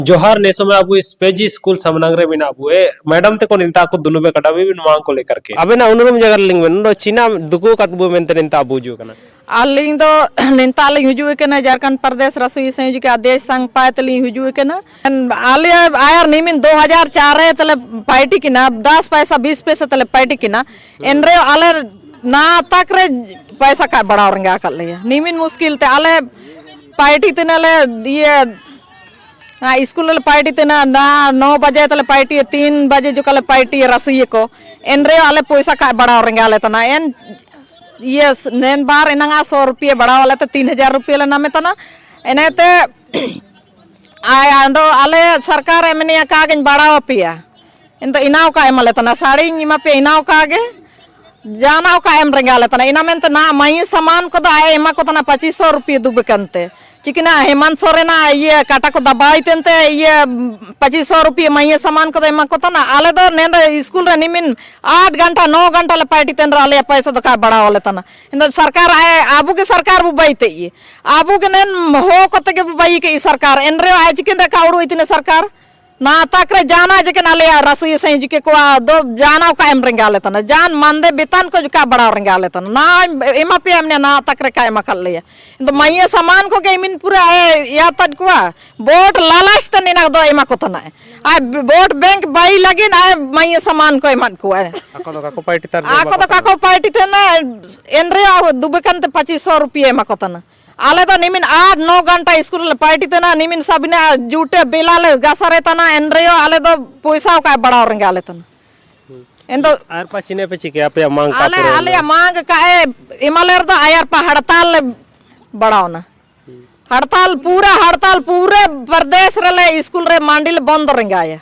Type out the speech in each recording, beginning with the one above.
जोहार ने समय अबू इस पेजी स्कूल समनंगरे बिना अबू ए मैडम ते को निंता को दुनु बे कटाबी बिन मांग को लेकर के अबे ना उनुरुम जगह लिंग में नो चीना दुको कटबो मेंते निंता अबू जो कना अलिंग दो निंता ले हुजू के ना झारखंड प्रदेश रसोई संयोजक के आदेश संघ पायतली हुजू के ना आले आयर निमिन 2004 तले पार्टी की ना 10 पैसा 20 पैसा तले पार्टी की ना एनरे आले ना तक रे पैसा का बड़ा औरंगा कर ले निमिन मुश्किल ते आले पार्टी ते नाले ये स्कूल पार्टी ते ना 9 बजे तले पार्टी 3 बजे जो कल पार्टी रसोई को एनरे आले पैसा का बड़ा औरंगा ले तना एन ये नेन बार इनंगा 100 रुपये बड़ा वाला तो 3000 रुपये लेना में तना इन्हें ते आया अंदो आले सरकार एमनी कागज बड़ा पिया इन तो इनाव का एम ले तना साड़ी इमा पे इनाव कागे जाना का एम रेंगा ले तना इना में तो ना मई सामान को तो आया इमा को तना 2500 रुपये दुबे कंते चिकना हेमंत सोरेन ये काटा को दबाई तेंते ये 2500 रुपये मई सामान को तो इमा को तना आले दो नेन स्कूल रे निमिन 8 घंटा 9 घंटा ले पार्टी तेंद्र आले पैसा तो का बड़ा वाले तना इन सरकार आए आबू के सरकार बुबाईते ये आबू के नेन हो कोते के बुबाई के सरकार एनरे आए चिकन रे काउडू इतने सरकार ना तकरे जाना जके नाले रसोई संयोजक के को दो जाना का एम रेंगा लेता ना जान मंदे बेतन को का बड़ा रेंगा लेता ना एमा पे हमने ना तकरे का एमा कर लिया तो मई सामान को के मिन पूरा या तक को वोट लालच त नहीं ना दो एमा को तना आ वोट बैंक बाई लगे ना मई सामान को एमा को आको पार्टी तर आको पार्टी थे ना एनरे दुबकन 2500 रुपये एमा को तना आले तो निमिन 8-9 घंटा स्कूल पार्टी तना निमिन सबने जूटे बिलाले गसरे तना एनरियो आले तो पैसा का बड़ा औरंगा आले तना इन तो आर पचिने पे चिके आपे मांग का आले आले मांग का इमलेर तो आयर पर हड़ताल बढ़ाओ ना हड़ताल पूरे प्रदेश रे स्कूल रे मांडिल बंद रेंगा आया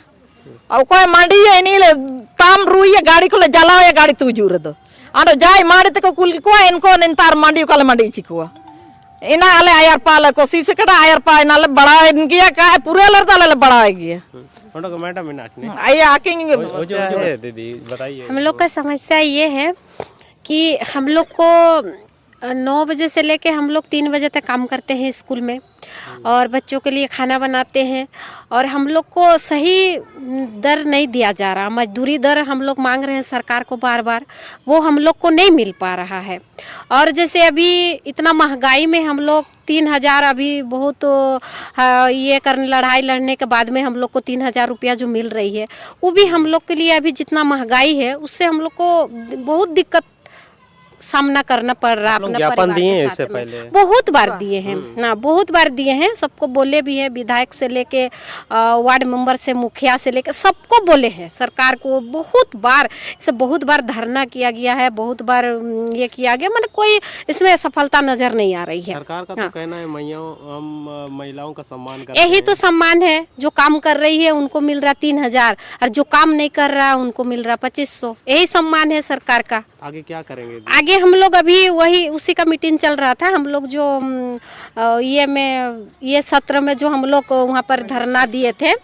अब कोई मांडी है नहीं ताम रुई गाड़ी को ले जलाओ ये गाड़ी तू जूर दो आनो जाय मांडी ते को कुल को इनको निंतार मांडी को ले मांडी चिकुआ इना आले आयर पाले को सीसे कटा आयर पा इनाले बड़ा इनकिया का पूरे लड़ता ले बड़ा गया उनको मैडम इनाच ने आइए आकेंगे दीदी बताइए हम लोग का समस्या ये है कि हम लोग को 9 बजे से लेके हम लोग 3 बजे तक काम करते हैं स्कूल में और बच्चों के लिए खाना बनाते हैं और हम लोग को सही दर नहीं दिया जा रहा। मजदूरी दर हम लोग मांग रहे हैं सरकार को बार बार, वो हम लोग को नहीं मिल पा रहा है। और जैसे अभी इतना महंगाई में हम लोग 3000 अभी बहुत ये लड़ाई लड़ने के बाद में हम लोग को 3000 रुपया जो मिल रही है वो भी हम लोग के लिए अभी जितना महंगाई है उससे हम लोग को बहुत दिक्कत सामना करना पड़ रहा है। ज्ञापन दिए हैं इससे पहले बहुत बार दिए हैं ना, बहुत बार दिए हैं, सबको बोले भी हैं, विधायक से लेके वार्ड मेंबर से मुखिया से लेके सबको बोले हैं। सरकार को बहुत बार धरना किया गया है, बहुत बार ये किया गया, मतलब कोई इसमें सफलता नजर नहीं आ रही है। सरकार का तो कहना है महिलाओं का सम्मान कर यही तो सम्मान है, जो काम कर रही है उनको मिल रहा 3000 और जो काम नहीं कर रहा उनको मिल रहा 2500, यही सम्मान है सरकार का। आगे क्या करेंगे? आगे हम लोग अभी वही उसी का मीटिंग चल रहा था, हम लोग जो ये सत्र में जो हम लोग वहाँ पर धरना दिए थे,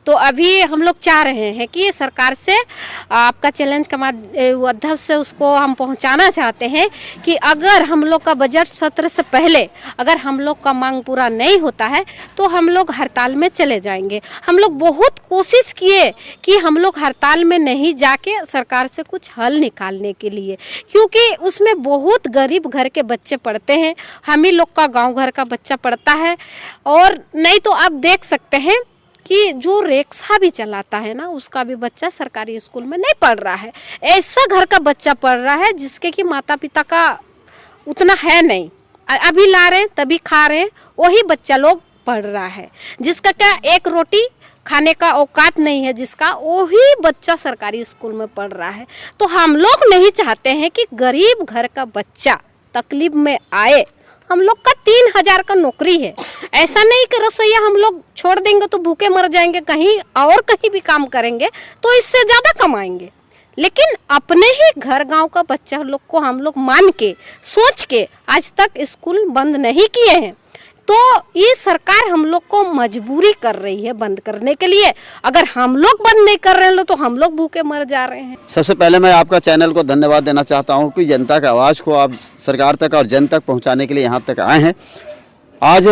तो अभी हम लोग चाह रहे हैं कि सरकार से आपका चैलेंज का अध्यक्ष से उसको हम पहुंचाना चाहते हैं कि अगर हम लोग का बजट सत्र से पहले अगर हम लोग का मांग पूरा नहीं होता है तो हम लोग हड़ताल में चले जाएंगे। हम लोग बहुत कोशिश किए कि हम लोग हड़ताल में नहीं जाके सरकार से कुछ हल निकालने के लिए, क्योंकि उसमें बहुत गरीब घर के बच्चे पढ़ते हैं, हम ही लोग का गाँव घर का बच्चा पढ़ता है। और नहीं तो आप देख सकते हैं कि जो रिक्शा भी चलाता है ना उसका भी बच्चा सरकारी स्कूल में नहीं पढ़ रहा है। ऐसा घर का बच्चा पढ़ रहा है जिसके कि माता पिता का उतना है नहीं, अभी ला रहे तभी खा रहे, वही बच्चा लोग पढ़ रहा है, जिसका क्या एक रोटी खाने का औकात नहीं है, जिसका वही बच्चा सरकारी स्कूल में पढ़ रहा है। तो हम लोग नहीं चाहते हैं कि गरीब घर का बच्चा तकलीफ में आए। हम लोग का 3000 का नौकरी है, ऐसा नहीं कि रसोईया हम लोग छोड़ देंगे तो भूखे मर जाएंगे, कहीं भी काम करेंगे तो इससे ज़्यादा कमाएंगे। लेकिन अपने ही घर गांव का बच्चा लोग को हम लोग मान के सोच के आज तक स्कूल बंद नहीं किए हैं। तो ये सरकार हम लोग को मजबूरी कर रही है बंद करने के लिए। अगर हम लोग बंद नहीं कर रहे हैं तो हम लोग भूखे मर जा रहे हैं। सबसे पहले मैं आपका चैनल को धन्यवाद देना चाहता हूं कि जनता की आवाज़ को आप सरकार तक और जन तक पहुंचाने के लिए यहां तक आए हैं। आज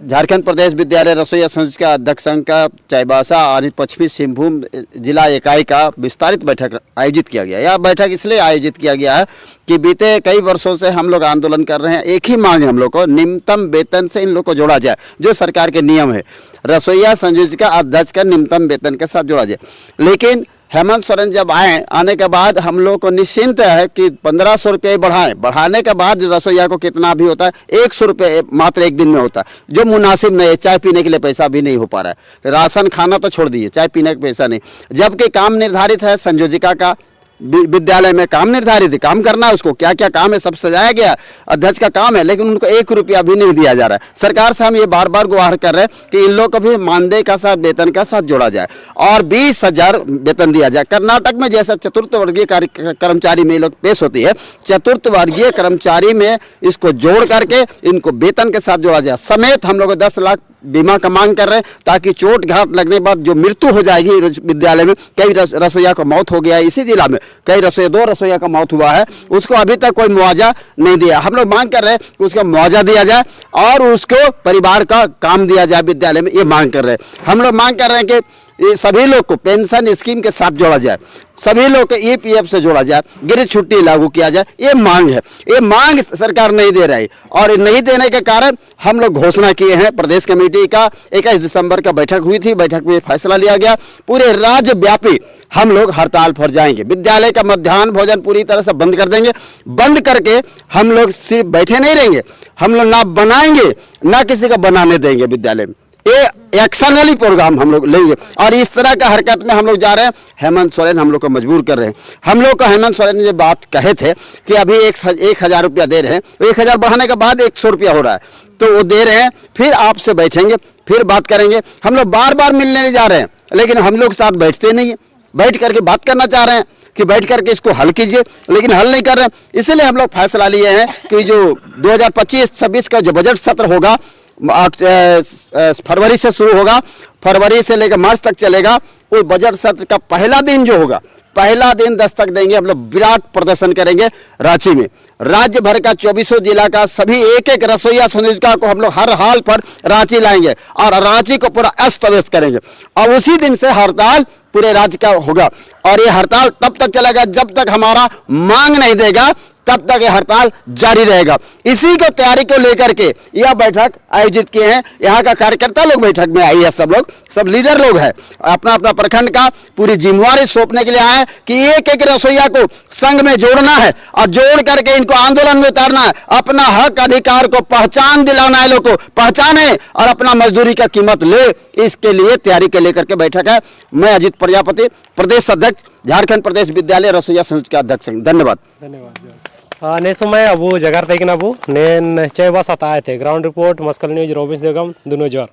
झारखंड प्रदेश विद्यालय रसोईया संघ का अध्यक्ष संघ का चाईबासा और पश्चिमी सिंहभूम जिला इकाई का विस्तारित बैठक आयोजित किया गया। यह बैठक इसलिए आयोजित किया गया है कि बीते कई वर्षों से हम लोग आंदोलन कर रहे हैं। एक ही मांग है हम लोग को, न्यूनतम वेतन से इन लोग को जोड़ा जाए, जो सरकार के नियम है। रसोईया संघ का अध्यक्ष का न्यूनतम वेतन के साथ जोड़ा जाए। लेकिन हेमंत सोरेन जब आने के बाद हम लोग को निश्चिंत है कि 1500 रुपये बढ़ाने के बाद रसोईया को कितना भी होता है 100 रुपये मात्र एक दिन में होता है, जो मुनासिब नहीं है। चाय पीने के लिए पैसा भी नहीं हो पा रहा है, राशन खाना तो छोड़ दीजिए, चाय पीने का पैसा नहीं। जबकि काम निर्धारित है संयोजिका का, विद्यालय में काम निर्धारित है, काम करना है उसको, क्या क्या काम है सब सजाया गया, अध्यक्ष का काम है, लेकिन उनको 1 रुपया भी नहीं दिया जा रहा है। सरकार से हम ये बार बार गुहार कर रहे हैं कि इन लोग को भी मानदेय का साथ वेतन का साथ जोड़ा जाए और 20,000 वेतन दिया जाए। कर्नाटक में जैसा चतुर्थ वर्गीय कर्मचारी में लोग पेश होती है, चतुर्थ वर्गीय कर्मचारी में इसको जोड़ करके इनको वेतन के साथ जोड़ा जाए। समेत हम लोग 10 लाख बीमा का मांग कर रहे हैं, ताकि चोट घाट लगने के बाद जो मृत्यु हो जाएगी विद्यालय में, कई रसोईया का मौत हो गया है इसी जिला में, कई 2 रसोईया का मौत हुआ है, उसको अभी तक कोई मुआवजा नहीं दिया। हम लोग मांग कर रहे हैं कि उसका मुआवजा दिया जाए और उसको परिवार का काम दिया जाए विद्यालय में, ये मांग कर रहे हैं। हम लोग मांग कर रहे हैं कि ये सभी लोग को पेंशन स्कीम के साथ जोड़ा जाए, सभी लोग को EPF से जोड़ा जाए, गृह छुट्टी लागू किया जाए। ये मांग है, ये मांग सरकार नहीं दे रही और नहीं देने के कारण हम लोग घोषणा किए हैं। प्रदेश कमेटी का 21 दिसंबर का बैठक हुई थी, बैठक में फैसला लिया गया पूरे राज्य व्यापी हम लोग हड़ताल पर जाएंगे। विद्यालय का मध्याह्न भोजन पूरी तरह से बंद कर देंगे। बंद करके हम लोग सिर्फ बैठे नहीं रहेंगे, हम लोग ना बनाएंगे ना किसी का बनाने देंगे विद्यालय में। ये एक्शनली प्रोग्राम हम लोग लेंगे और इस तरह का हरकत में हम लोग जा रहे हैं। हेमंत सोरेन हम लोग को मजबूर कर रहे हैं। हम लोग को हेमंत सोरेन ने बात कहे थे कि अभी 1,000 रुपया दे रहे हैं, 1,000 बढ़ाने के बाद 100 रुपया हो रहा है, तो वो दे रहे हैं। फिर आपसे बैठेंगे, फिर बात करेंगे। हम लोग बार बार मिलने नहीं जा रहे हैं, लेकिन हम लोग साथ बैठते नहीं है। बैठ करके बात करना चाह रहे हैं कि बैठ करके इसको हल कीजिए, लेकिन हल नहीं कर रहे हैं। इसलिए हम लोग फैसला लिए हैं कि जो 2025-26 का जो बजट सत्र होगा, फरवरी से शुरू होगा, फरवरी से लेकर मार्च तक चलेगा। वो बजट सत्र का पहला दिन जो होगा, पहला दिन दस्तक देंगे, हम लोग विराट प्रदर्शन करेंगे रांची में। राज्य भर का 24 जिला का सभी एक रसोईया संयोजिका को हम लोग हर हाल पर रांची लाएंगे और रांची को पूरा अस्त व्यस्त करेंगे। और उसी दिन से हड़ताल पूरे राज्य का होगा और ये हड़ताल तब तक चलेगा जब तक हमारा मांग नहीं देगा, तब तक ये हड़ताल जारी रहेगा। इसी को तैयारी को लेकर के यह बैठक आयोजित किए हैं। यहाँ का कार्यकर्ता लोग बैठक में आई है, सब लोग, सब लीडर लोग हैं, अपना अपना प्रखंड का पूरी जिम्मेवारी सौंपने के लिए आए कि एक रसोईया को संघ में जोड़ना है और जोड़ करके इनको आंदोलन में उतारना है। अपना हक अधिकार को पहचान दिलाना है, लोग को पहचाने और अपना मजदूरी का कीमत ले। इसके लिए तैयारी के लेकर के बैठक है। मैं अजित प्रजापति, प्रदेश अध्यक्ष, झारखंड प्रदेश विद्यालय रसोईया संघ का अध्यक्ष। धन्यवाद। ने समय अब जगह तक ना अब ने चाईबासा आए थे। ग्राउंड रिपोर्ट मस्कल न्यूज रोबिन्स बेगम दुनो जोर।